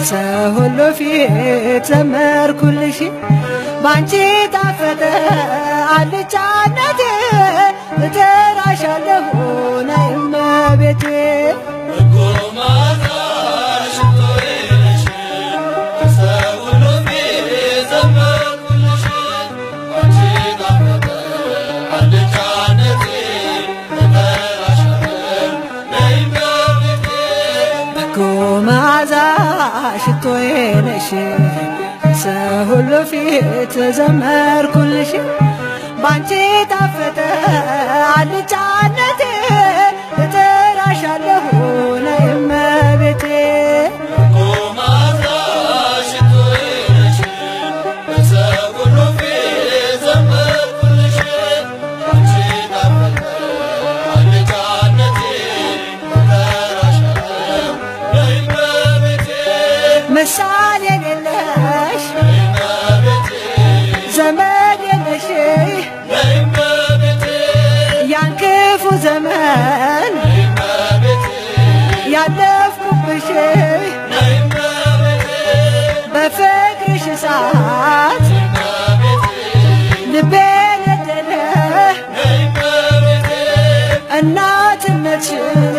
በሰው ሁሉ ፊት ዘመርኩልሽ ባንቺ ጣፈጠ አልጫነቴ እጠራሻለሁ ነይ እመቤቴ መዓዛ ሽቶዬ ነሽ ሰው ሁሉ ፊት ዘመርኩልሽ ባንቺ ጣፈጠ አልጫነቴ እጠራሻለሁ ነይ እመቤቴ ምሳሌ የሌለሽ ዘመድ የለሽ ያን ክፉ ዘመን ያለፍኩብሽ በፍቅርሽ እሳት ልቤ ነደደ እናትነትሽን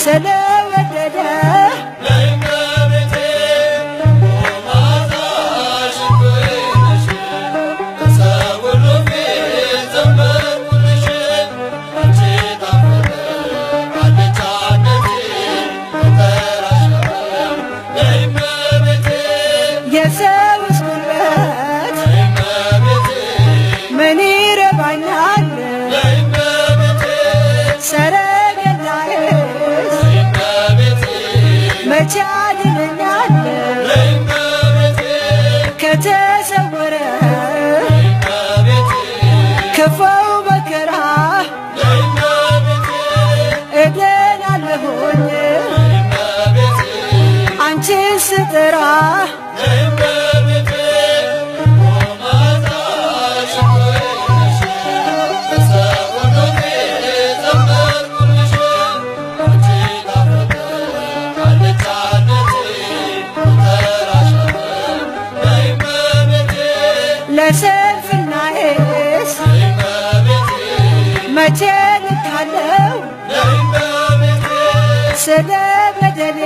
ስለወደደ የሰውስ ጉልበት ምን ይረባኛል ሰረገላዬስ መቼ ያድነኛል ከተሰወረ ክፉው መከራ እድናለሁኝ አንቺን ስጠራ ለስንፍናዬስ መቼ ልካለው ስለ በደሌ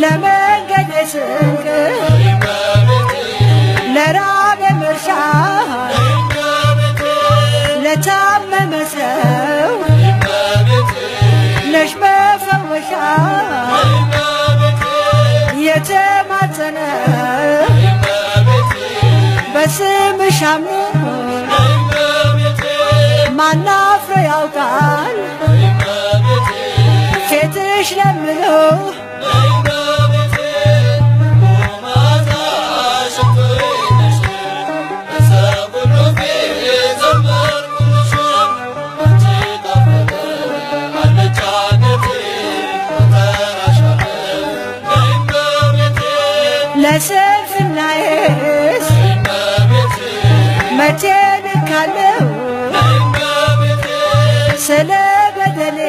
ለመንገዴ ስንቅ ለራቤ መርሻ ለታመመ ሰው ነሽ መፈወሻ የተማጸነ በስምሽ አምኖ ማን አፍሮ ያውቃል ፊትሽ ለምኖ ለስንፍናዬስ መቼ ልካለው ስለ በደሌ